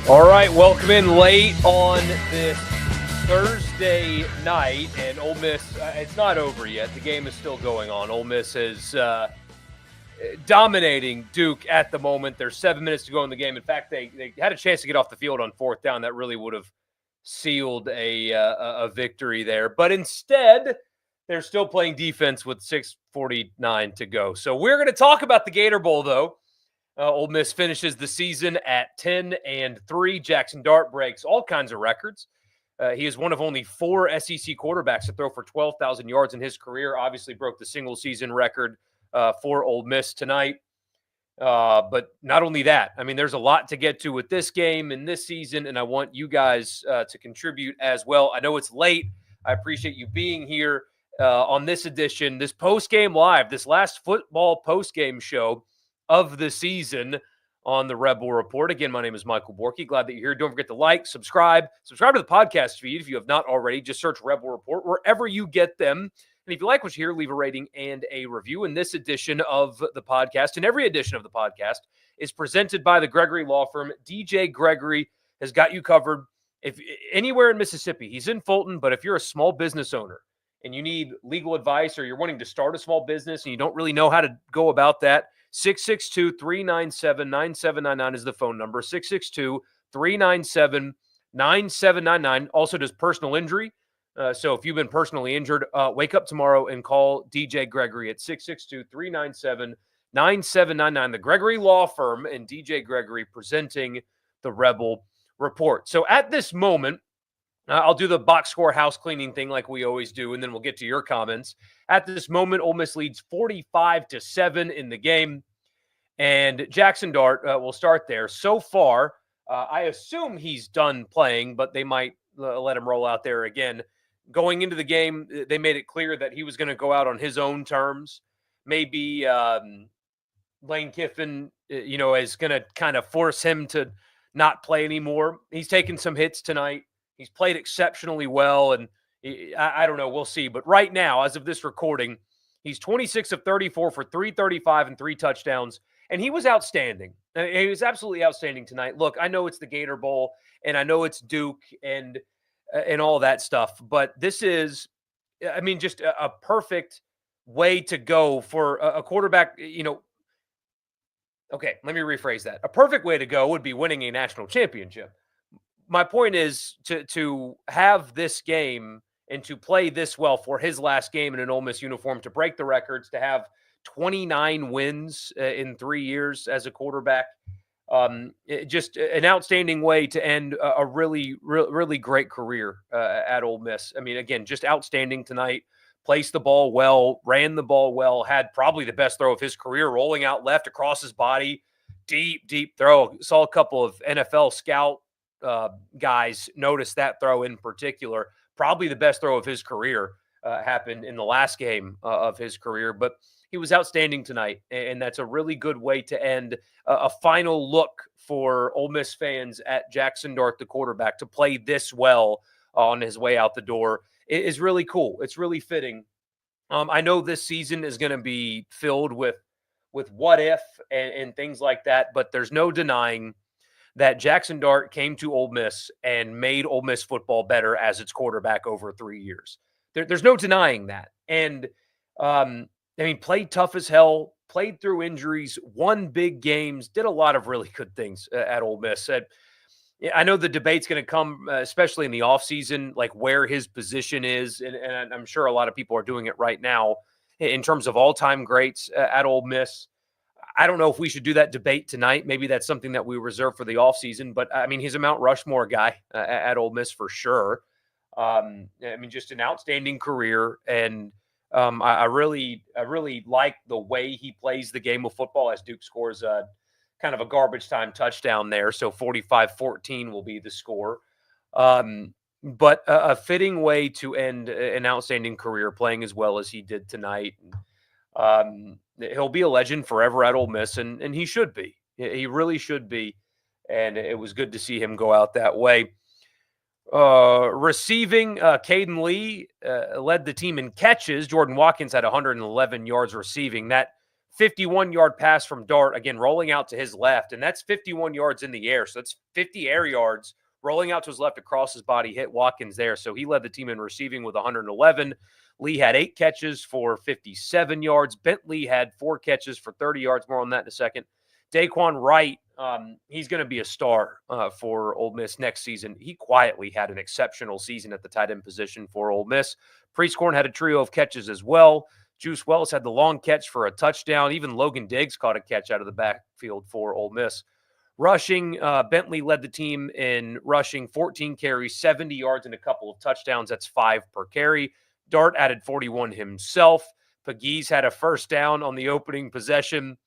All right, welcome in late on this Thursday night, and Ole Miss, it's not over yet. The game is still going on. Ole Miss is dominating Duke at the moment. There's 7 minutes to go in the game. In fact, they had a chance to get off the field on fourth down. That really would have sealed a victory there. But instead, they're still playing defense with 6:49 to go. So we're going to talk about the Gator Bowl, though. Ole Miss finishes the season at 10-3. Jackson Dart breaks all kinds of records. He is one of only 4 SEC quarterbacks to throw for 12,000 yards in his career. Obviously broke the single season record for Ole Miss tonight. But not only that, I mean, there's a lot to get to with this game and this season, and I want you guys to contribute as well. I know it's late. I appreciate you being here on this edition, this post-game live, this last football post-game show of the season on the Rebel Report. Again, my name is Michael Borky. Glad that you're here. Don't forget to like, subscribe to the podcast feed if you have not already. Just search Rebel Report wherever you get them. And if you like what you hear, leave a rating and a review. And this edition of the podcast, and every edition of the podcast, is presented by the Gregory Law Firm. DJ Gregory has got you covered. If anywhere in Mississippi, he's in Fulton, but if you're a small business owner and you need legal advice, or you're wanting to start a small business and you don't really know how to go about that, 662-397-9799 is the phone number. 662-397-9799. Also does personal injury. So if you've been personally injured, wake up tomorrow and call DJ Gregory at 662-397-9799. The Gregory Law Firm and DJ Gregory presenting the Rebel Report. So at this moment, I'll do the box score house cleaning thing like we always do, and then we'll get to your comments. At this moment, Ole Miss leads 45-7 in the game, and Jackson Dart will start there. So far, I assume he's done playing, but they might let him roll out there again. Going into the game, they made it clear that he was going to go out on his own terms. Maybe Lane Kiffin, is going to kind of force him to not play anymore. He's taken some hits tonight. He's played exceptionally well, and I don't know. We'll see. But right now, as of this recording, he's 26 of 34 for 335 and 3 touchdowns, and he was outstanding. He was absolutely outstanding tonight. Look, I know it's the Gator Bowl, and I know it's Duke and all that stuff, but this is, just a perfect way to go for a quarterback. Okay, let me rephrase that. A perfect way to go would be winning a national championship. My point is to have this game and to play this well for his last game in an Ole Miss uniform, to break the records, to have 29 wins in 3 years as a quarterback. Just an outstanding way to end a really, really great career at Ole Miss. I mean, again, just outstanding tonight. Placed the ball well, ran the ball well, had probably the best throw of his career, rolling out left across his body. Deep throw. Saw a couple of NFL scout guys notice that throw in particular. Probably the best throw of his career happened in the last game of his career, but he was outstanding tonight, and that's a really good way to end a final look for Ole Miss fans at Jackson Dart, the quarterback, to play this well on his way out the door. It is really cool. It's really fitting. I know this season is going to be filled with what if and things like that, but there's no denying that Jackson Dart came to Ole Miss and made Ole Miss football better as its quarterback over 3 years. There's no denying that. And, played tough as hell, played through injuries, won big games, did a lot of really good things at Ole Miss. I know the debate's going to come, especially in the offseason, like where his position is, and I'm sure a lot of people are doing it right now in terms of all-time greats at Ole Miss. I don't know if we should do that debate tonight. Maybe that's something that we reserve for the offseason. But, he's a Mount Rushmore guy at Ole Miss for sure. Just an outstanding career. And I really like the way he plays the game of football as Duke scores kind of a garbage time touchdown there. So 45-14 will be the score. But a fitting way to end an outstanding career playing as well as he did tonight. He'll be a legend forever at Ole Miss, and he should be. He really should be. And it was good to see him go out that way. Receiving, Kaden Lee led the team in catches. Jordan Watkins had 111 yards receiving. That 51-yard pass from Dart, again, rolling out to his left, and that's 51 yards in the air. So that's 50 air yards rolling out to his left across his body, hit Watkins there. So he led the team in receiving with 111. Lee had 8 catches for 57 yards. Bentley had 4 catches for 30 yards. More on that in a second. Daquan Wright, he's going to be a star for Ole Miss next season. He quietly had an exceptional season at the tight end position for Ole Miss. Priestcorn had a trio of catches as well. Juice Wells had the long catch for a touchdown. Even Logan Diggs caught a catch out of the backfield for Ole Miss. Rushing, Bentley led the team in rushing, 14 carries, 70 yards, and a couple of touchdowns. That's 5 per carry. Dart added 41 himself. Pegues had a first down on the opening possession,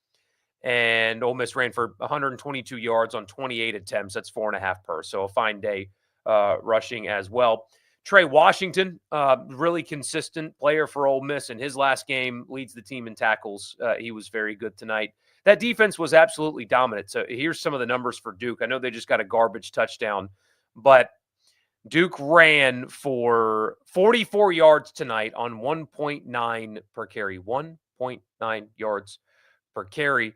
and Ole Miss ran for 122 yards on 28 attempts. That's 4.5 per. So a fine day rushing as well. Trey Washington, really consistent player for Ole Miss. In his last game, leads the team in tackles. He was very good tonight. That defense was absolutely dominant. So here's some of the numbers for Duke. I know they just got a garbage touchdown, but Duke ran for 44 yards tonight on 1.9 per carry. 1.9 yards per carry.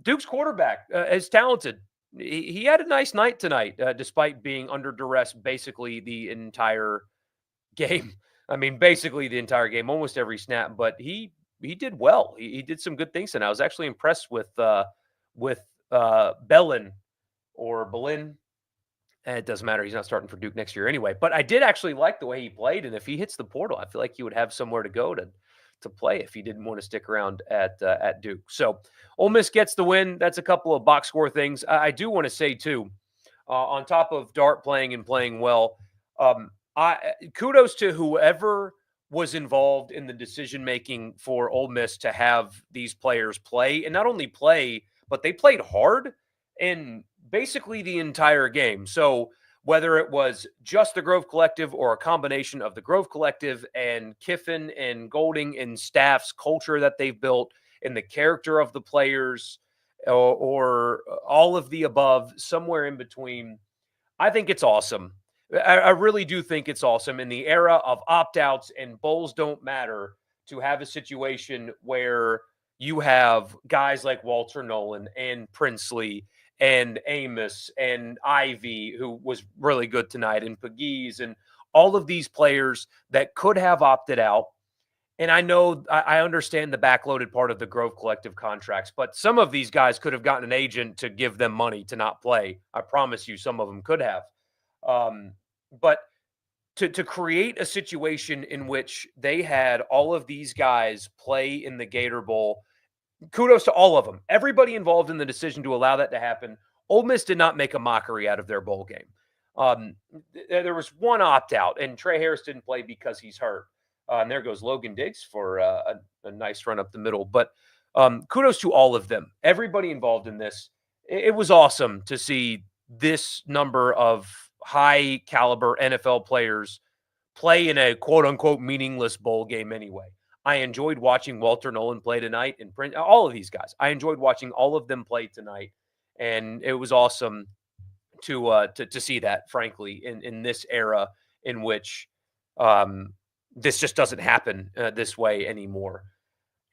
Duke's quarterback is talented. He had a nice night tonight, despite being under duress basically the entire game. I mean, basically the entire game, almost every snap. But he did well. He did some good things, and I was actually impressed with Bellin or Berlin. It doesn't matter. He's not starting for Duke next year anyway. But I did actually like the way he played, and if he hits the portal, I feel like he would have somewhere to go to play if he didn't want to stick around at Duke. So Ole Miss gets the win. That's a couple of box score things. I do want to say too, on top of Dart playing and playing well, kudos to whoever was involved in the decision making for Ole Miss to have these players play, and not only play, but they played hard in basically the entire game. So whether it was just the Grove Collective or a combination of the Grove Collective and Kiffin and Golding and staff's culture that they've built and the character of the players or all of the above, somewhere in between, I think it's awesome. I really do think it's awesome in the era of opt-outs and bowls don't matter to have a situation where you have guys like Walter Nolen and Princely and Amos and Ivy, who was really good tonight, and Pegues, and all of these players that could have opted out. And I know I understand the backloaded part of the Grove Collective contracts, but some of these guys could have gotten an agent to give them money to not play. I promise you, some of them could have. But to create a situation in which they had all of these guys play in the Gator Bowl, kudos to all of them. Everybody involved in the decision to allow that to happen. Ole Miss did not make a mockery out of their bowl game. There was one opt-out, and Trey Harris didn't play because he's hurt. And there goes Logan Diggs for a nice run up the middle. But kudos to all of them. Everybody involved in this. It was awesome to see this number of high-caliber NFL players play in a quote-unquote meaningless bowl game anyway. I enjoyed watching Walter Nolen play tonight and all of these guys. I enjoyed watching all of them play tonight, and it was awesome to see that, frankly, in this era in which this just doesn't happen this way anymore.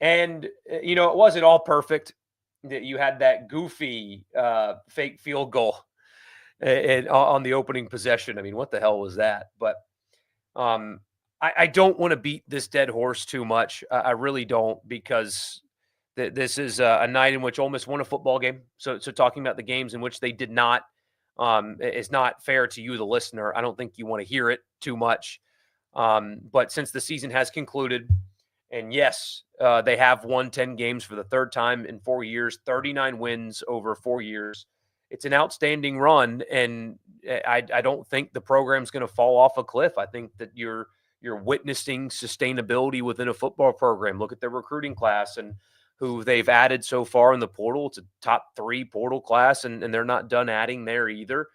And it wasn't all perfect. You had that goofy fake field goal on the opening possession. I mean, what the hell was that? But I don't want to beat this dead horse too much. I really don't, because this is a night in which Ole Miss won a football game. So talking about the games in which they did not is not fair to you, the listener. I don't think you want to hear it too much. But since the season has concluded, and yes, they have won 10 games for the third time in 4 years, 39 wins over 4 years. It's an outstanding run, and I don't think the program's going to fall off a cliff. I think that you're witnessing sustainability within a football program. Look at their recruiting class and who they've added so far in the portal. It's a top 3 portal class, and they're not done adding there either.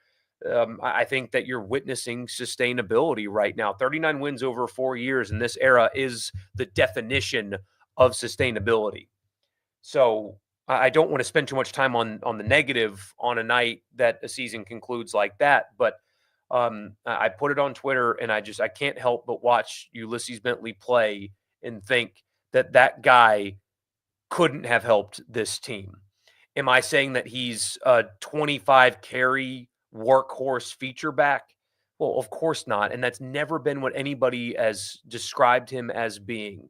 I think that you're witnessing sustainability right now. 39 wins over 4 years in this era is the definition of sustainability. So I don't want to spend too much time on the negative on a night that a season concludes like that. But I put it on Twitter, and I can't help but watch Ulysses Bentley play and think that guy couldn't have helped this team. Am I saying that he's a 25 carry workhorse feature back? Well, of course not. And that's never been what anybody has described him as being.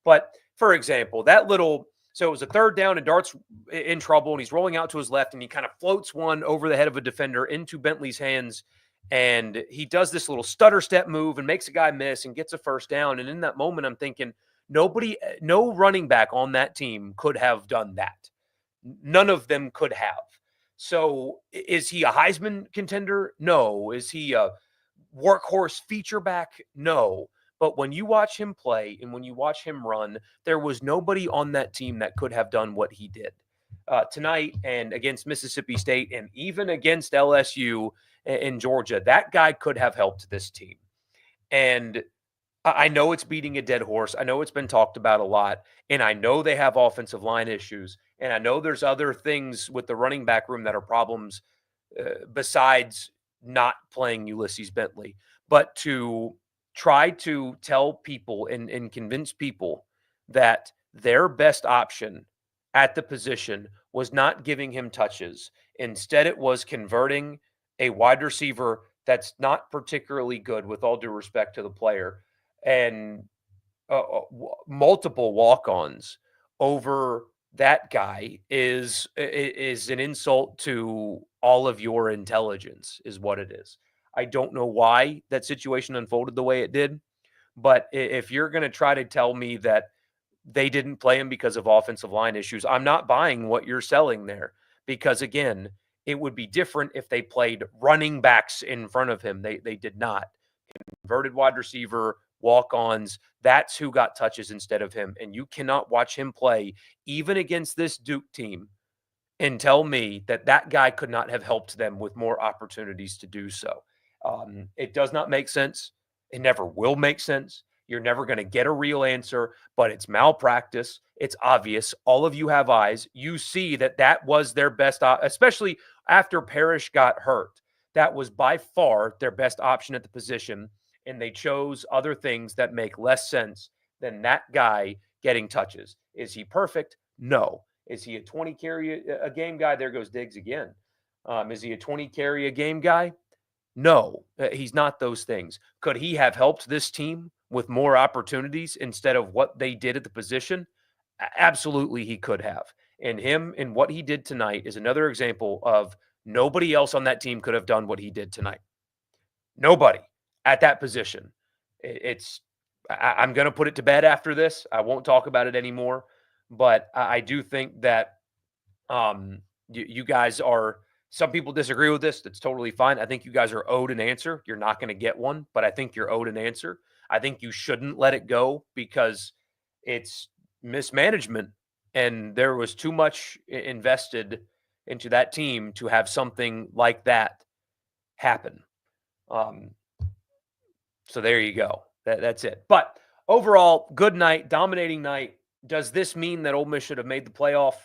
But for example, so it was a third down and Dart's in trouble and he's rolling out to his left and he kind of floats one over the head of a defender into Bentley's hands. And he does this little stutter step move and makes a guy miss and gets a first down. And in that moment, I'm thinking, no running back on that team could have done that. None of them could have. So is he a Heisman contender? No. Is he a workhorse feature back? No. But when you watch him play and when you watch him run, there was nobody on that team that could have done what he did tonight and against Mississippi State and even against LSU in Georgia. That guy could have helped this team. And I know it's beating a dead horse. I know it's been talked about a lot. And I know they have offensive line issues. And I know there's other things with the running back room that are problems besides not playing Ulysses Bentley. But to try to tell people and convince people that their best option at the position was not giving him touches. Instead, it was converting a wide receiver that's not particularly good, with all due respect to the player, and multiple walk-ons over that guy is an insult to all of your intelligence, is what it is. I don't know why that situation unfolded the way it did, but if you're going to try to tell me that they didn't play him because of offensive line issues, I'm not buying what you're selling there. Because again, it would be different if they played running backs in front of him. They did not. Converted wide receiver, walk-ons, that's who got touches instead of him. And you cannot watch him play, even against this Duke team, and tell me that that guy could not have helped them with more opportunities to do so. It does not make sense. It never will make sense. You're never going to get a real answer, but it's malpractice. It's obvious. All of you have eyes. You see that that was their best, especially after Parrish got hurt. That was by far their best option at the position, and they chose other things that make less sense than that guy getting touches. Is he perfect? No. Is he a 20 carry a game guy? There goes Diggs again. Is he a 20 carry a game guy? No, he's not those things. Could he have helped this team with more opportunities instead of what they did at the position? Absolutely, he could have. And him and what he did tonight is another example of nobody else on that team could have done what he did tonight. Nobody at that position. I'm going to put it to bed after this. I won't talk about it anymore. But I do think that you guys are. Some people disagree with this. That's totally fine. I think you guys are owed an answer. You're not going to get one, but I think you're owed an answer. I think you shouldn't let it go because it's mismanagement, and there was too much invested into that team to have something like that happen. So there you go. That's it. But overall, good night, dominating night. Does this mean that Ole Miss should have made the playoff?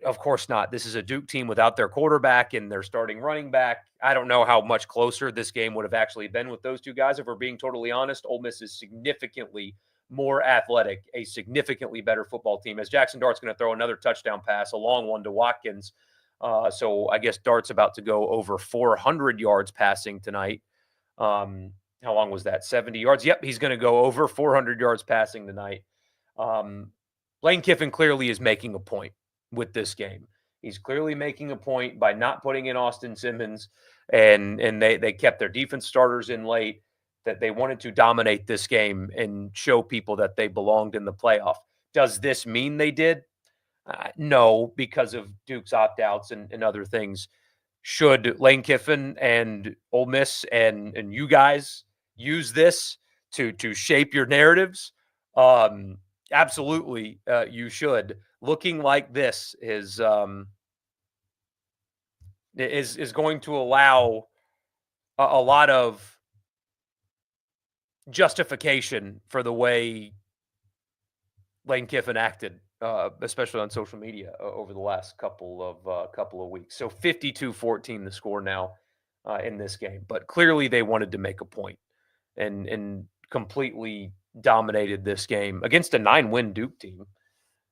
Of course not. This is a Duke team without their quarterback and their starting running back. I don't know how much closer this game would have actually been with those two guys. If we're being totally honest, Ole Miss is significantly more athletic, a significantly better football team. As Jackson Dart's going to throw another touchdown pass, a long one to Watkins. So I guess Dart's about to go over 400 yards passing tonight. How long was that? 70 yards? Yep, he's going to go over 400 yards passing tonight. Lane Kiffin clearly is making a point with this game. He's clearly making a point by not putting in Austin Simmons, and they kept their defense starters in late, that they wanted to dominate this game and show people that they belonged in the playoff. Does this mean they did? No, because of Duke's opt-outs and other things. Should Lane Kiffin and Ole Miss and you guys use this to shape your narratives? Absolutely, you should. Looking like this is going to allow a lot of justification for the way Lane Kiffin acted, especially on social media over the last couple of weeks. So 52-14 the score now in this game, but clearly they wanted to make a point and completely dominated this game against a 9-win Duke team.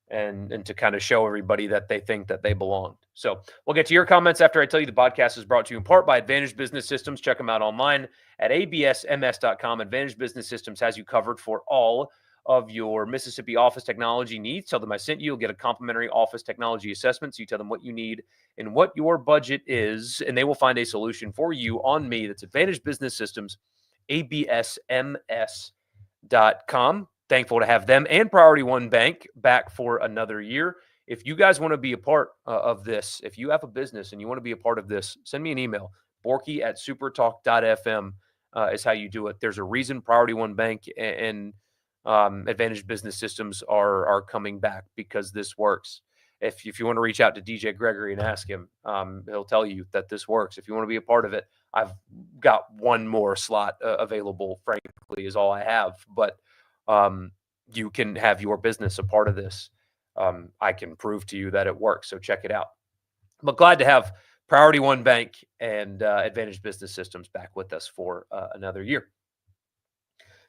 and to kind of show everybody that they think that they belonged. So we'll get to your comments after I tell you the podcast is brought to you in part by Advantage Business Systems. Check them out online at absms.com. Advantage Business Systems has you covered for all of your Mississippi office technology needs. Tell them I sent you. You'll get a complimentary office technology assessment. So you tell them what you need and what your budget is, and they will find a solution for you on me. That's Advantage Business Systems, absms.com. Thankful to have them and Priority One Bank back for another year. If you guys want to be a part of this, if you have a business and you want to be a part of this, send me an email. Borky@supertalk.fm is how you do it. There's a reason Priority One Bank and Advantage Business Systems are coming back, because this works. If you want to reach out to DJ Gregory and ask him, he'll tell you that this works. If you want to be a part of it, I've got one more slot available, frankly, is all I have. But you can have your business a part of this. I can prove to you that it works. So check it out. But glad to have Priority One Bank and Advantage Business Systems back with us for another year.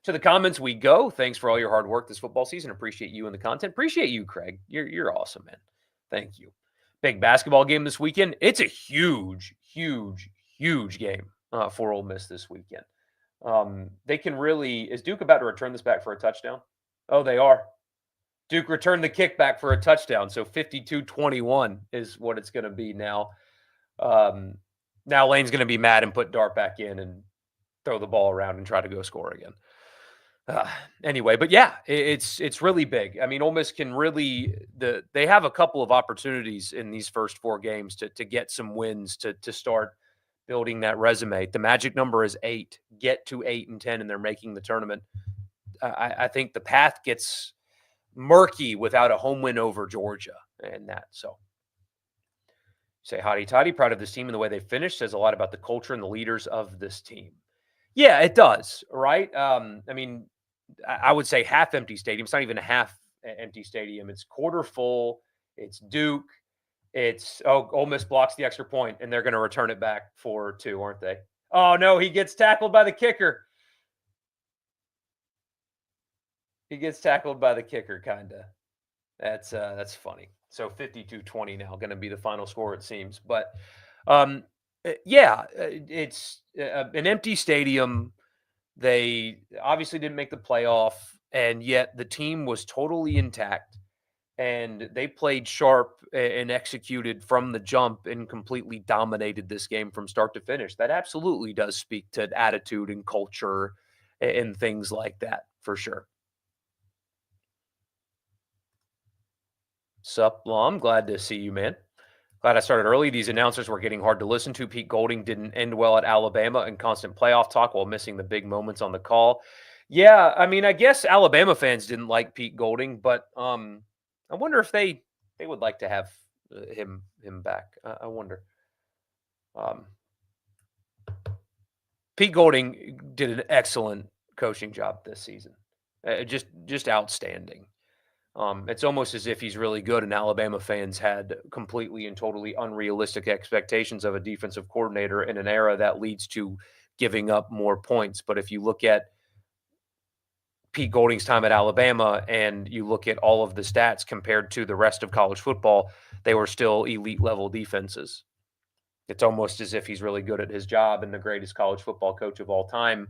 To the comments we go. Thanks for all your hard work this football season. Appreciate you and the content. Appreciate you, Craig. You're awesome, man. Thank you. Big basketball game this weekend. It's a huge, huge, huge game for Ole Miss this weekend. They can really. Is Duke about to return this back for a touchdown? Oh, they are. Duke returned the kickback for a touchdown. So 52-21 is what it's going to be now. Now Lane's going to be mad and put Dart back in and throw the ball around and try to go score again. Anyway, but yeah, it's really big. I mean, Ole Miss can really they have a couple of opportunities in these first 4 games to get some wins to start building that resume. The magic number is 8. Get to 8-10, and they're making the tournament. I think the path gets murky without a home win over Georgia and that. So say hotty toddy, proud of this team and the way they finished. Says a lot about the culture and the leaders of this team. Yeah, it does, right? I mean, I would say half empty stadium. It's not even a half empty stadium. It's quarter full. It's Duke. It's Ole Miss blocks the extra point, and they're going to return it back for 2, aren't they? Oh no, he gets tackled by the kicker. He gets tackled by the kicker, kinda. That's funny. So 52-20 now, going to be the final score, it seems. But yeah, it's an empty stadium. They obviously didn't make the playoff, and yet the team was totally intact, and they played sharp and executed from the jump and completely dominated this game from start to finish. That absolutely does speak to attitude and culture and things like that, for sure. Sup, Lom? Glad to see you, man. Glad I started early. These announcers were getting hard to listen to. Pete Golding didn't end well at Alabama and constant playoff talk while missing the big moments on the call. Yeah, I mean, I guess Alabama fans didn't like Pete Golding, but I wonder if they would like to have him back. I wonder. Pete Golding did an excellent coaching job this season. Just outstanding. It's almost as if he's really good, and Alabama fans had completely and totally unrealistic expectations of a defensive coordinator in an era that leads to giving up more points. But if you look at Pete Golding's time at Alabama and you look at all of the stats compared to the rest of college football, they were still elite level defenses. It's almost as if he's really good at his job and the greatest college football coach of all time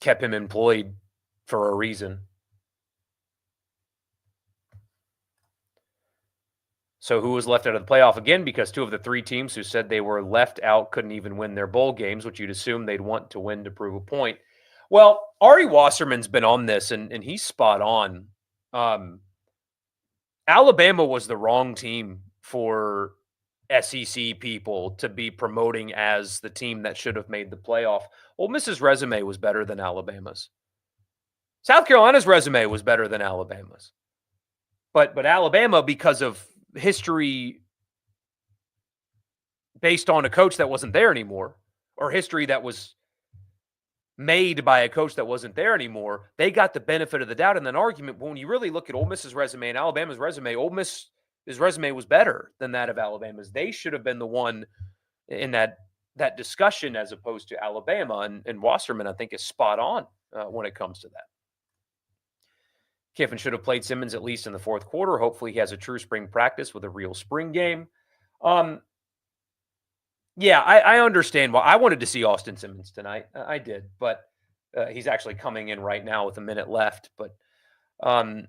kept him employed for a reason. So who was left out of the playoff again? Because 2 of the 3 teams who said they were left out couldn't even win their bowl games, which you'd assume they'd want to win to prove a point. Well, Ari Wasserman's been on this, and he's spot on. Alabama was the wrong team for SEC people to be promoting as the team that should have made the playoff. Ole Miss's resume was better than Alabama's. South Carolina's resume was better than Alabama's. But Alabama, because of history based on a coach that wasn't there anymore, or history that was made by a coach that wasn't there anymore, they got the benefit of the doubt in an argument. But when you really look at Ole Miss's resume and Alabama's resume, Ole Miss's resume was better than that of Alabama's. They should have been the one in that discussion as opposed to Alabama. And Wasserman, I think, is spot on when it comes to that. Kiffin should have played Simmons at least in the fourth quarter. Hopefully, he has a true spring practice with a real spring game. Um, yeah, I understand why. I wanted to see Austin Simmons tonight. I did, but he's actually coming in right now with a minute left. But um,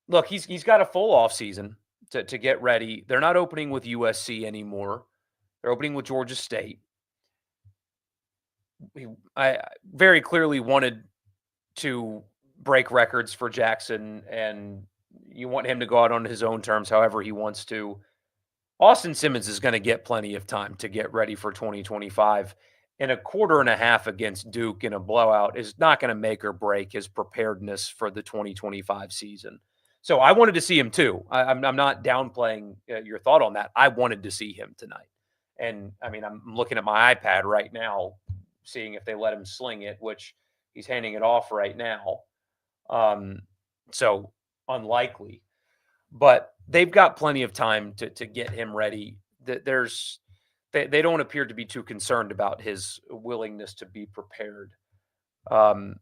look, he's got a full off season to get ready. They're not opening with USC anymore. They're opening with Georgia State. I very clearly wanted to break records for Jackson, and you want him to go out on his own terms, however he wants to. Austin Simmons is going to get plenty of time to get ready for 2025. And a quarter and a half against Duke in a blowout is not going to make or break his preparedness for the 2025 season. So I wanted to see him too. I'm not downplaying your thought on that. I wanted to see him tonight. And I mean, I'm looking at my iPad right now, seeing if they let him sling it, which he's handing it off right now. Um, so unlikely, but they've got plenty of time to get him ready. They don't appear to be too concerned about his willingness to be prepared. Um,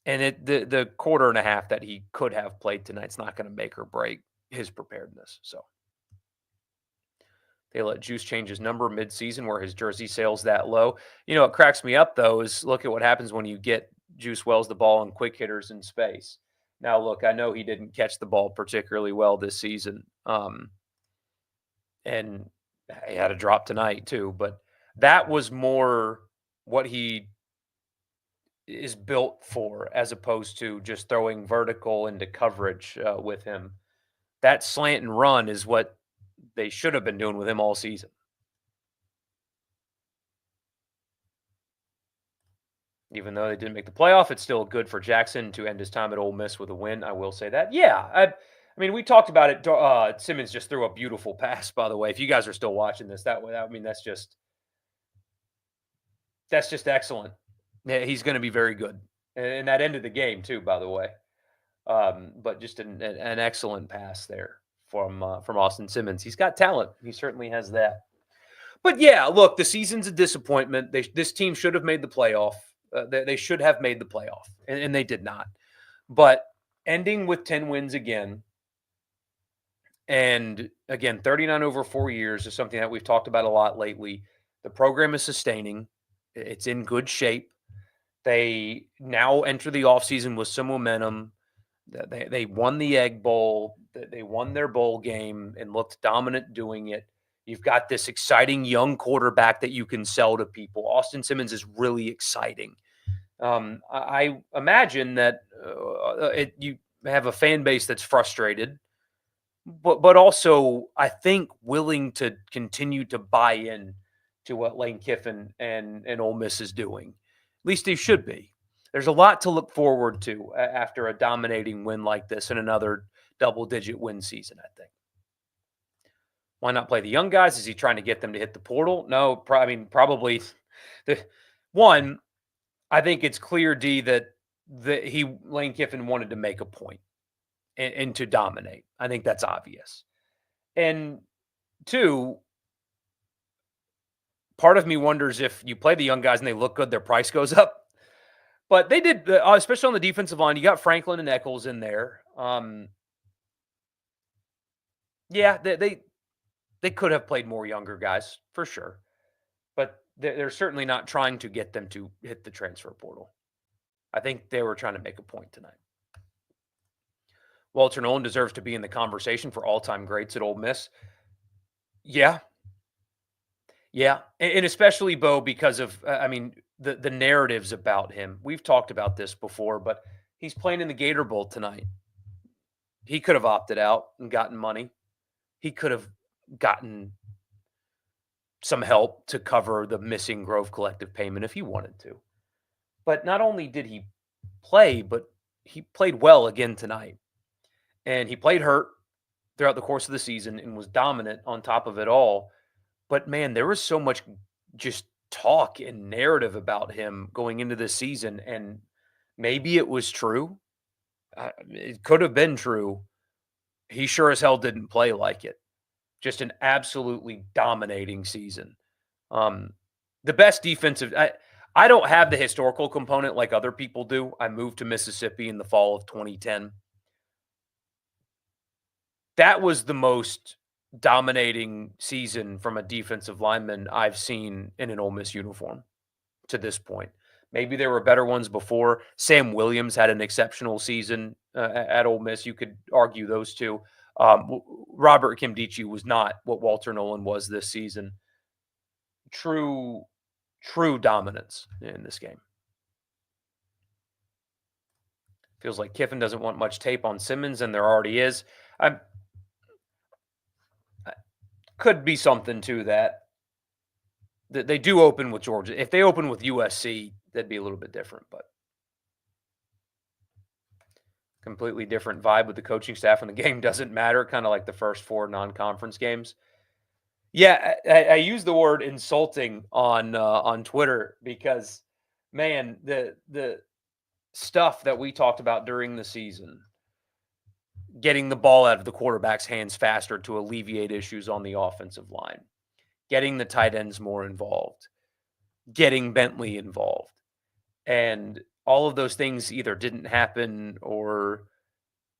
and the quarter and a half that he could have played tonight's not going to make or break his preparedness. So they let Juice change his number mid-season where his jersey sales that low. You know, what cracks me up though is look at what happens when you get Juice Wells the ball on quick hitters in space. Now, look, I know he didn't catch the ball particularly well this season, and he had a drop tonight too. But that was more what he is built for, as opposed to just throwing vertical into coverage with him. That slant and run is what they should have been doing with him all season. Even though they didn't make the playoff, it's still good for Jackson to end his time at Ole Miss with a win. I will say that. Yeah, I mean, we talked about it. Simmons just threw a beautiful pass, by the way. If you guys are still watching this, I mean, that's just excellent. Yeah, he's going to be very good, and that ended the game too, by the way. But just an excellent pass there from Austin Simmons. He's got talent. He certainly has that. But yeah, look, the season's a disappointment. This team should have made the playoff. They should have made the playoff, and they did not. But ending with 10 wins again, and again, 39 over 4 years is something that we've talked about a lot lately. The program is sustaining. It's in good shape. They now enter the offseason with some momentum. They won the Egg Bowl. They won their bowl game and looked dominant doing it. You've got this exciting young quarterback that you can sell to people. Austin Simmons is really exciting. I imagine that you have a fan base that's frustrated, but also I think willing to continue to buy in to what Lane Kiffin and Ole Miss is doing. At least they should be. There's a lot to look forward to after a dominating win like this and another double-digit win season, I think. Why not play the young guys? Is he trying to get them to hit the portal? No, probably. One, I think it's clear, D, that Lane Kiffin wanted to make a point and to dominate. I think that's obvious. And two, part of me wonders if you play the young guys and they look good, their price goes up. But they did, especially on the defensive line. You got Franklin and Eccles in there. Yeah, they could have played more younger guys for sure, but they're certainly not trying to get them to hit the transfer portal. I think they were trying to make a point tonight. Walter Nolen deserves to be in the conversation for all-time greats at Ole Miss. Yeah. Yeah, and especially, Bo, because of, the narratives about him. We've talked about this before, but he's playing in the Gator Bowl tonight. He could have opted out and gotten money. He could have gotten some help to cover the missing Grove Collective payment if he wanted to. But not only did he play, but he played well again tonight. And he played hurt throughout the course of the season and was dominant on top of it all. But man, there was so much just talk and narrative about him going into this season. And maybe it was true. It could have been true. He sure as hell didn't play like it. Just an absolutely dominating season. The best defensive. I don't have the historical component like other people do. I moved to Mississippi in the fall of 2010. that was the most dominating season from a defensive lineman I've seen in an Ole Miss uniform to this point. Maybe there were better ones before. Sam Williams had an exceptional season at Ole Miss. You could argue those two. Robert Kimdichie was not what Walter Nolen was this season. True dominance in this game. Feels like Kiffin doesn't want much tape on Simmons, and there already is. Could be something to that. They do open with Georgia. If they open with USC, that'd be a little bit different, but completely different vibe with the coaching staff, and the game doesn't matter, kind of like the first 4 non-conference games. Yeah, I use the word insulting on Twitter because, man, the stuff that we talked about during the season, getting the ball out of the quarterback's hands faster to alleviate issues on the offensive line, getting the tight ends more involved, getting Bentley involved, and all of those things either didn't happen or,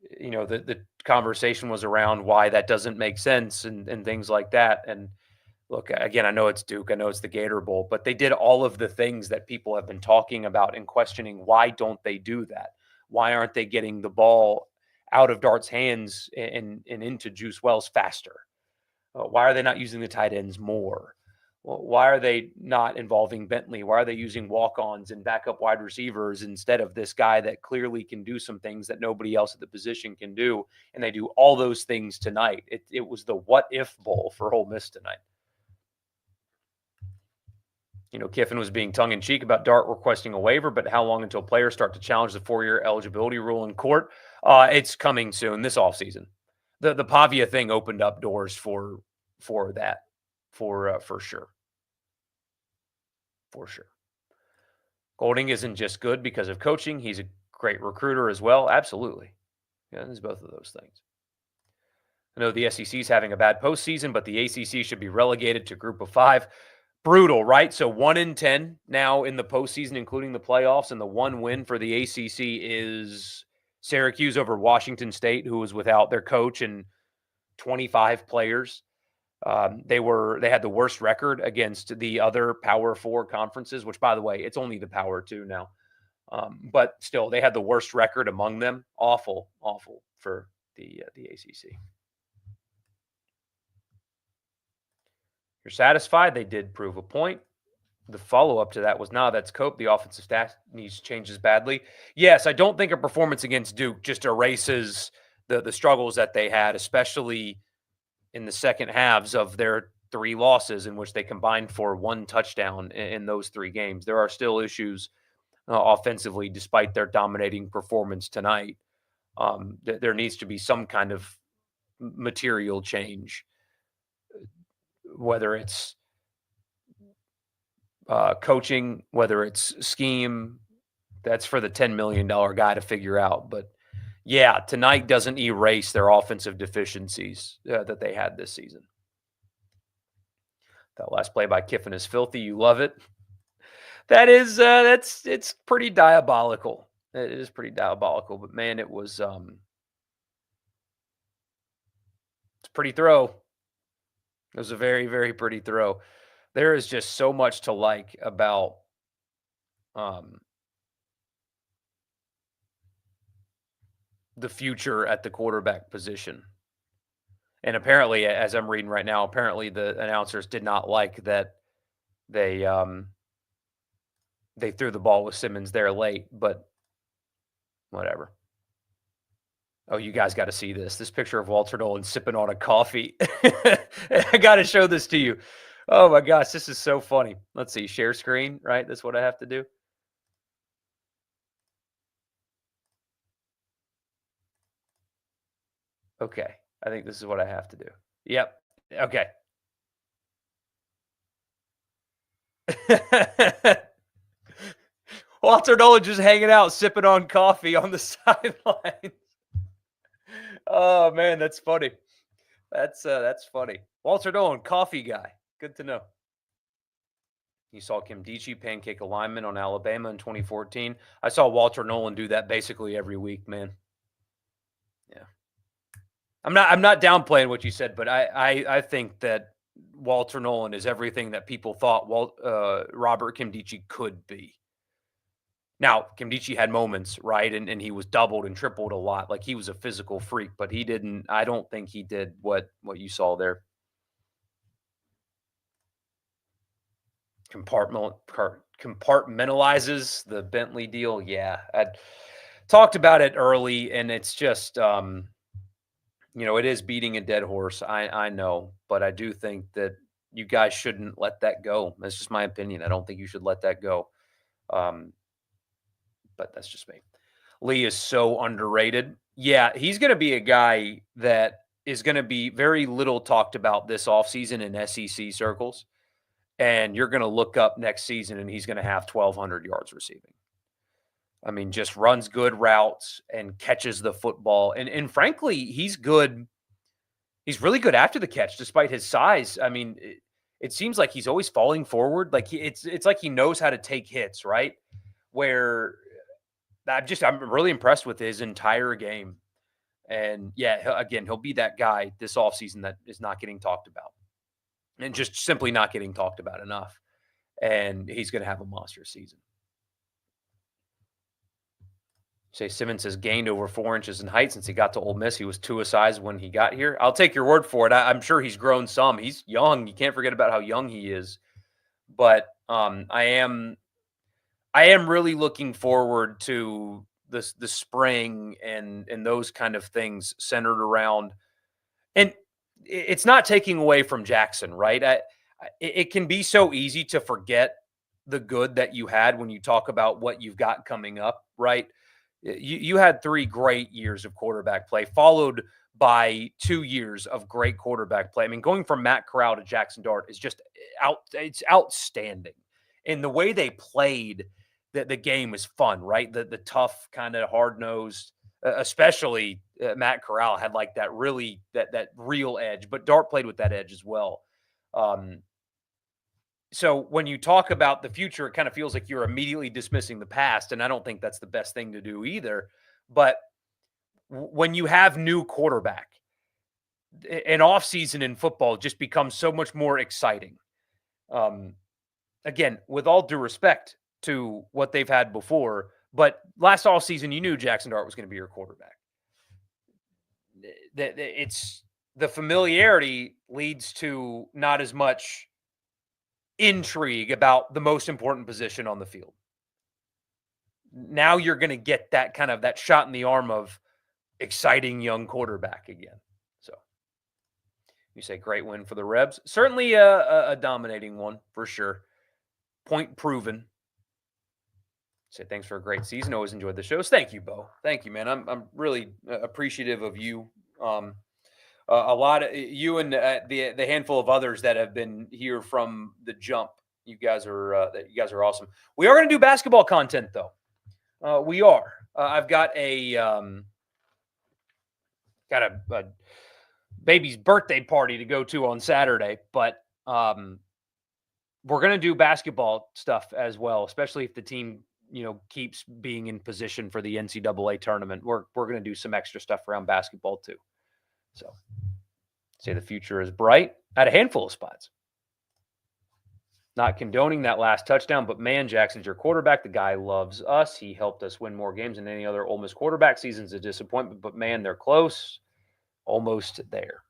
the conversation was around why that doesn't make sense and things like that. And look, again, I know it's Duke, I know it's the Gator Bowl, but they did all of the things that people have been talking about and questioning. Why don't they do that? Why aren't they getting the ball out of Dart's hands and into Juice Wells faster? Why are they not using the tight ends more? Why are they not involving Bentley? Why are they using walk-ons and backup wide receivers instead of this guy that clearly can do some things that nobody else at the position can do? And they do all those things tonight. It was the what-if bowl for Ole Miss tonight. Kiffin was being tongue-in-cheek about Dart requesting a waiver, but how long until players start to challenge the 4-year eligibility rule in court? It's coming soon, this offseason. The Pavia thing opened up doors for that, for sure. For sure. Golding isn't just good because of coaching. He's a great recruiter as well. Absolutely. Yeah, there's both of those things. I know the SEC is having a bad postseason, but the ACC should be relegated to Group of 5. Brutal, right? So 1-10 now in the postseason, including the playoffs, and the one win for the ACC is Syracuse over Washington State, who was without their coach and 25 players. They had the worst record against the other Power 4 conferences, which, by the way, it's only the Power 2 now. But still, they had the worst record among them. Awful for the ACC. You're satisfied? They did prove a point. The follow-up to that was, that's Cope. The offensive staff needs changes badly. Yes, I don't think a performance against Duke just erases the struggles that they had, especially in the second halves of their 3 losses in which they combined for 1 touchdown in those 3 games. There are still issues offensively despite their dominating performance tonight. There needs to be some kind of material change, whether it's coaching, whether it's scheme. That's for the $10 million guy to figure out. But yeah, tonight doesn't erase their offensive deficiencies that they had this season. That last play by Kiffin is filthy. You love it. That is, it's pretty diabolical. It is pretty diabolical. But man, it was, it's a pretty throw. It was a very, very pretty throw. There is just so much to like about the future at the quarterback position. And apparently, as I'm reading right now, apparently the announcers did not like that they threw the ball with Simmons there late, but whatever. Oh, you guys got to see this. This picture of Walter Nolen sipping on a coffee. I got to show this to you. Oh my gosh, this is so funny. Let's see, share screen, right? That's what I have to do. Okay, I think this is what I have to do. Yep. Okay. Walter Nolen just hanging out, sipping on coffee on the sidelines. Oh man, that's funny. That's funny. Walter Nolen, coffee guy. Good to know. You saw Kimdichie pancake a lineman on Alabama in 2014. I saw Walter Nolen do that basically every week, man. Yeah. I'm not downplaying what you said, but I think that Walter Nolen is everything that people thought Robert Kimdichie could be. Now, Kimdichie had moments, right? And he was doubled and tripled a lot. Like he was a physical freak, but I don't think he did what you saw there. Compartmentalizes the Bentley deal. Yeah. I talked about it early, and it's just it is beating a dead horse. I know, but I do think that you guys shouldn't let that go. That's just my opinion. I don't think you should let that go. Um, but that's just me. Lee is so underrated. Yeah, he's going to be a guy that is going to be very little talked about this offseason in SEC circles. And you're going to look up next season and he's going to have 1,200 yards receiving. I mean, just runs good routes and catches the football. And frankly, he's good. He's really good after the catch, despite his size. I mean, it seems like he's always falling forward. Like it's like he knows how to take hits, right? Where I'm really impressed with his entire game. And yeah, he'll be that guy this offseason that is not getting talked about and just simply not getting talked about enough. And he's going to have a monster season. Say Simmons has gained over 4 inches in height since he got to Ole Miss. He was Tua size when he got here. I'll take your word for it. I'm sure he's grown some. He's young. You can't forget about how young he is. But I am really looking forward to the spring and those kind of things centered around. And it's not taking away from Jackson, right? It can be so easy to forget the good that you had when you talk about what you've got coming up, right? You had 3 great years of quarterback play, followed by 2 years of great quarterback play. I mean, going from Matt Corral to Jackson Dart is just it's outstanding. And the way they played the game is fun, right? The tough, kind of hard-nosed, especially Matt Corral had like that really that real edge, but Dart played with that edge as well. So when you talk about the future, it kind of feels like you're immediately dismissing the past, and I don't think that's the best thing to do either. But when you have new quarterback, an offseason in football just becomes so much more exciting. Again, with all due respect to what they've had before, but last offseason, you knew Jackson Dart was going to be your quarterback. It's the familiarity leads to not as much intrigue about the most important position on the field. Now you're going to get that kind of that shot in the arm of exciting young quarterback again. So you say great win for the Rebs. Certainly a dominating one for sure. Point proven. Say thanks for a great season. Always enjoyed the shows. Thank you, Bo. Thank you, man. I'm really appreciative of you. A lot of you and the handful of others that have been here from the jump. You guys are awesome. We are going to do basketball content though. We are. I've got a baby's birthday party to go to on Saturday, but we're going to do basketball stuff as well, especially if the team keeps being in position for the NCAA tournament. We're going to do some extra stuff around basketball too. So, say the future is bright at a handful of spots. Not condoning that last touchdown, but man, Jackson's your quarterback. The guy loves us. He helped us win more games than any other Ole Miss quarterback. Season's a disappointment, but man, they're close. Almost there.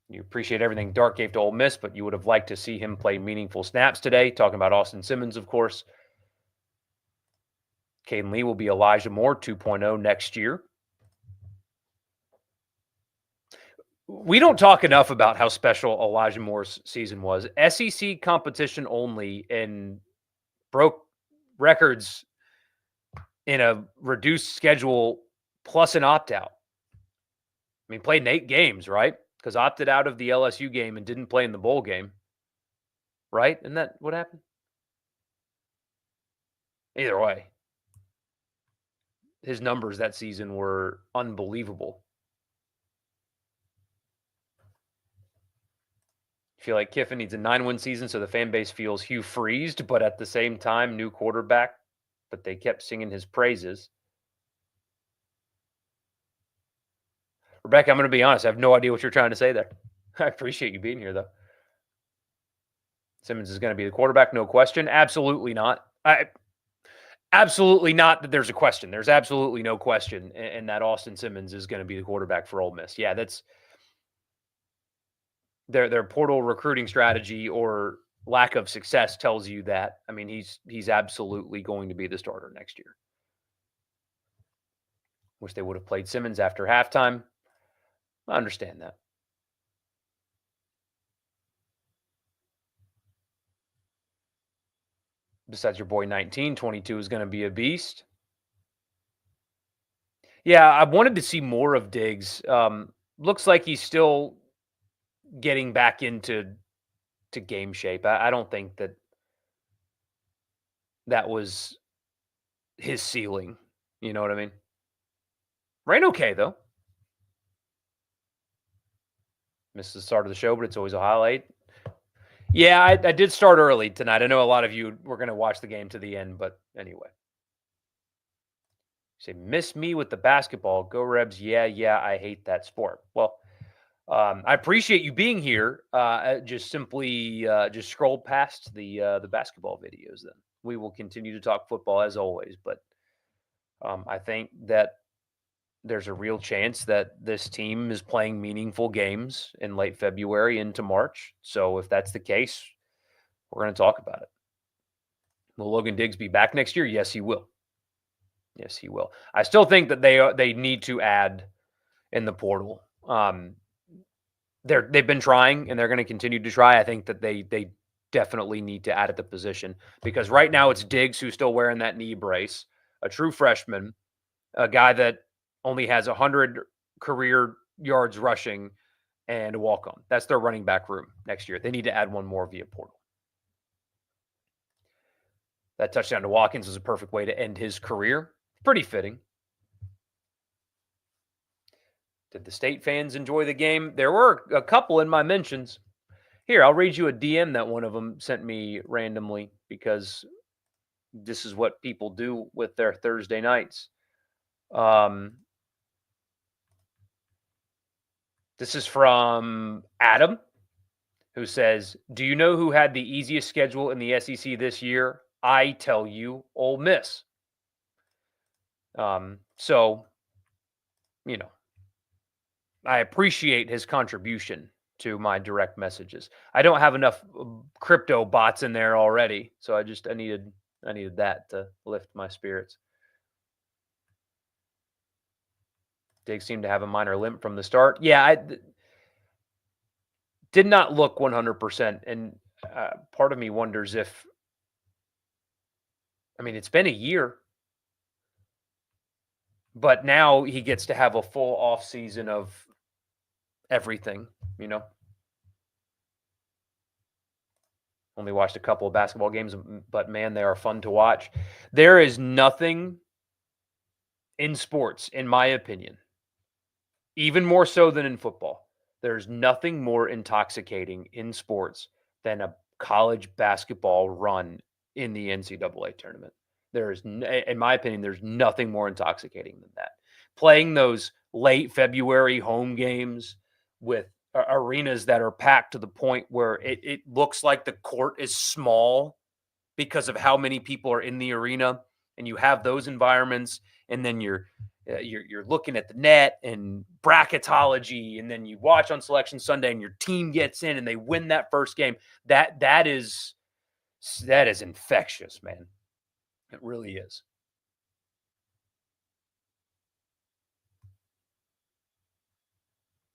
You appreciate everything Dart gave to Ole Miss, but you would have liked to see him play meaningful snaps today. Talking about Austin Simmons, of course. Kaden Lee will be Elijah Moore 2.0 next year. We don't talk enough about how special Elijah Moore's season was. SEC competition only and broke records in a reduced schedule plus an opt-out. I mean, played 8 games, right? Because opted out of the LSU game and didn't play in the bowl game. Right? Isn't that what happened? Either way. His numbers that season were unbelievable. I feel like Kiffin needs a 9-win season so the fan base feels Hugh Freezed, but at the same time, new quarterback, but they kept singing his praises. Rebecca, I'm going to be honest. I have no idea what you're trying to say there. I appreciate you being here, though. Simmons is going to be the quarterback, no question. Absolutely not. Absolutely not that there's a question. There's absolutely no question in that Austin Simmons is going to be the quarterback for Ole Miss. Yeah, that's their portal recruiting strategy or lack of success tells you that. I mean, he's absolutely going to be the starter next year. Wish they would have played Simmons after halftime. I understand that. Besides your boy 19, 22 is going to be a beast. Yeah, I wanted to see more of Diggs. Looks like he's still getting back into game shape. I don't think that was his ceiling. You know what I mean? Ran okay though. Missed the start of the show, but it's always a highlight. Yeah, I did start early tonight. I know a lot of you were going to watch the game to the end, but anyway. Say, miss me with the basketball. Go Rebs. Yeah, I hate that sport. Well, I appreciate you being here. Just simply just scroll past the basketball videos. Then we will continue to talk football as always. But I think that there's a real chance that this team is playing meaningful games in late February into March. So if that's the case, we're going to talk about it. Will Logan Diggs be back next year? Yes, he will. Yes, he will. I still think that they need to add in the portal. They've been trying and they're going to continue to try. I think that they definitely need to add at the position because right now it's Diggs who's still wearing that knee brace, a true freshman, a guy that only has 100 career yards rushing and a walk-on. That's their running back room next year. They need to add one more via portal. That touchdown to Watkins was a perfect way to end his career. Pretty fitting. Did the State fans enjoy the game? There were a couple in my mentions. Here, I'll read you a DM that one of them sent me randomly because this is what people do with their Thursday nights. This is from Adam, who says, do you know who had the easiest schedule in the SEC this year? I tell you, Ole Miss. So, you know, I appreciate his contribution to my direct messages. I don't have enough crypto bots in there already, so I needed that to lift my spirits. Diggs seemed to have a minor limp from the start. Yeah, I did not look 100%, and part of me wonders if, I mean, it's been a year, but now he gets to have a full off season of everything, you know. Only watched a couple of basketball games, but man, they are fun to watch. There is nothing in sports, in my opinion, even more so than in football. There's nothing more intoxicating in sports than a college basketball run in the NCAA tournament. There is, in my opinion, there's nothing more intoxicating than that. Playing those late February home games with arenas that are packed to the point where it looks like the court is small because of how many people are in the arena, and you have those environments, and then you're looking at the net and bracketology, and then you watch on Selection Sunday, and your team gets in and they win that first game. That is infectious, man. It really is.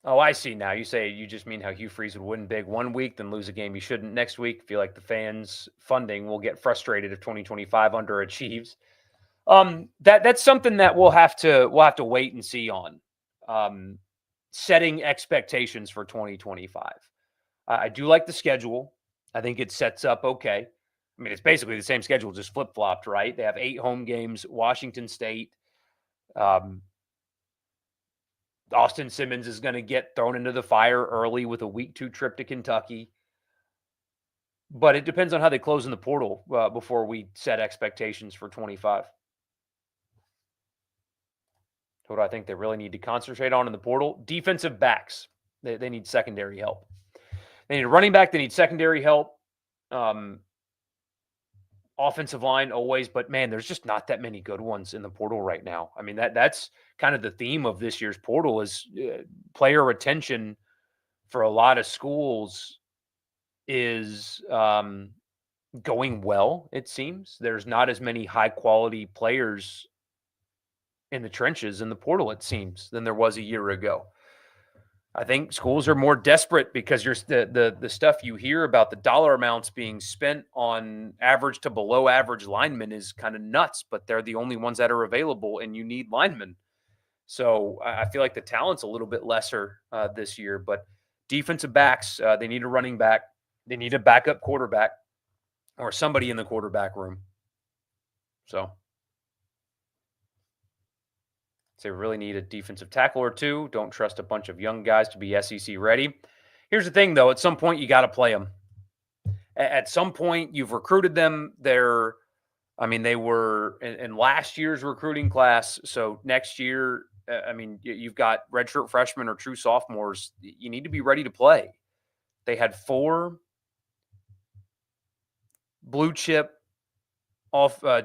Oh, I see now. You say you just mean how Hugh Freeze would win big one week, then lose a game he shouldn't next week. Feel like the fans' funding will get frustrated if 2025 underachieves. That's something that we'll have to wait and see on. Setting expectations for 2025. I do like the schedule. I think it sets up okay. I mean, it's basically the same schedule, just flip-flopped, right? They have 8 home games, Washington State. Austin Simmons is going to get thrown into the fire early with a week 2 trip to Kentucky. But it depends on how they close in the portal before we set expectations for 25. What do I think they really need to concentrate on in the portal? Defensive backs. They need secondary help. They need a running back. They need secondary help. Offensive line always, but man, there's just not that many good ones in the portal right now. I mean, that's kind of the theme of this year's portal is player retention for a lot of schools is going well, it seems. There's not as many high quality players in the trenches in the portal, it seems, than there was a year ago. I think schools are more desperate because the stuff you hear about the dollar amounts being spent on average to below average linemen is kind of nuts, but they're the only ones that are available, and you need linemen. So I feel like the talent's a little bit lesser this year, but defensive backs, they need a running back. They need a backup quarterback or somebody in the quarterback room. So they really need a defensive tackle or two. Don't trust a bunch of young guys to be SEC ready. Here's the thing, though. At some point, you got to play them. At some point, you've recruited them. They were in last year's recruiting class. So next year, you've got redshirt freshmen or true sophomores. You need to be ready to play. They had 4 blue chip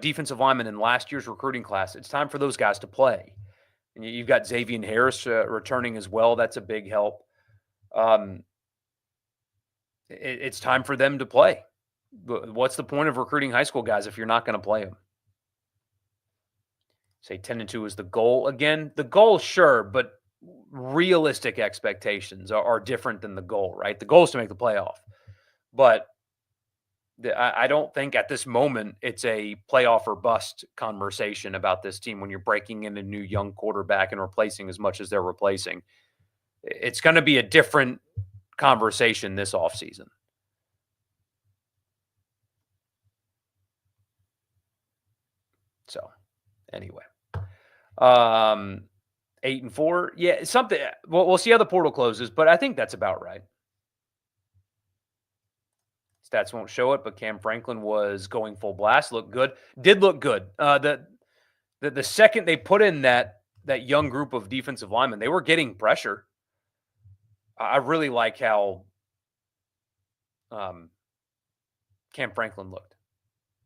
defensive linemen in last year's recruiting class. It's time for those guys to play. And you've got Xavier Harris returning as well. That's a big help. It's time for them to play. What's the point of recruiting high school guys if you're not going to play them? Say 10-2 is the goal. Again, the goal, sure, but realistic expectations are different than the goal, right? The goal is to make the playoff. But I don't think at this moment it's a playoff or bust conversation about this team when you're breaking in a new young quarterback and replacing as much as they're replacing. It's going to be a different conversation this offseason. So, anyway. 8-4. Yeah, something. We'll see how the portal closes, but I think that's about right. Stats won't show it, but Cam Franklin was going full blast. Did look good. The second they put in that young group of defensive linemen, they were getting pressure. I really like how Cam Franklin looked.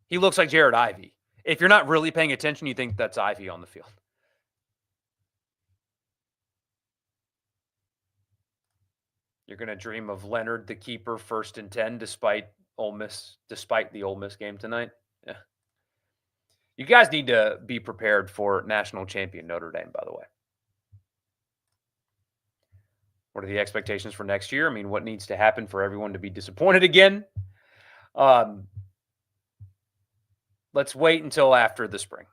He looks like Jared Ivey. If you're not really paying attention, you think that's Ivey on the field. You're going to dream of Leonard, the keeper, 1st and 10, despite the Ole Miss game tonight. Yeah. You guys need to be prepared for national champion Notre Dame, by the way. What are the expectations for next year? I mean, what needs to happen for everyone to be disappointed again? Let's wait until after the spring.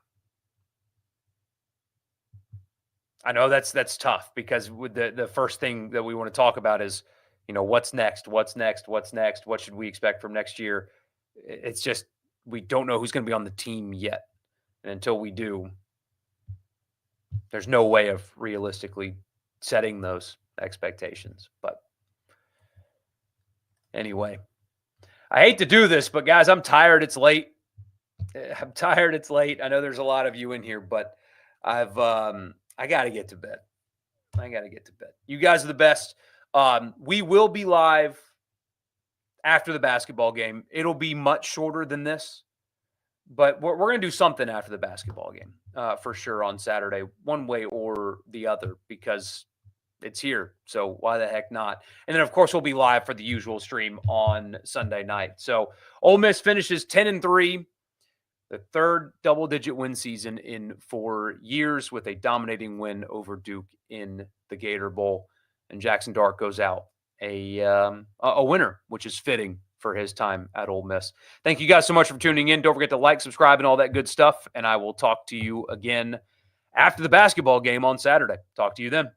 I know that's tough because with the first thing that we want to talk about is, what's next? What's next? What's next? What should we expect from next year? It's just we don't know who's going to be on the team yet. And until we do, there's no way of realistically setting those expectations. But anyway, I hate to do this, but guys, I'm tired. It's late. I know there's a lot of you in here, but I got to get to bed. You guys are the best. We will be live after the basketball game. It'll be much shorter than this, but we're going to do something after the basketball game for sure on Saturday, one way or the other, because it's here. So why the heck not? And then, of course, we'll be live for the usual stream on Sunday night. So Ole Miss finishes 10-3. The 3rd double-digit win season in 4 years with a dominating win over Duke in the Gator Bowl. And Jackson Dart goes out a winner, which is fitting for his time at Ole Miss. Thank you guys so much for tuning in. Don't forget to like, subscribe, and all that good stuff. And I will talk to you again after the basketball game on Saturday. Talk to you then.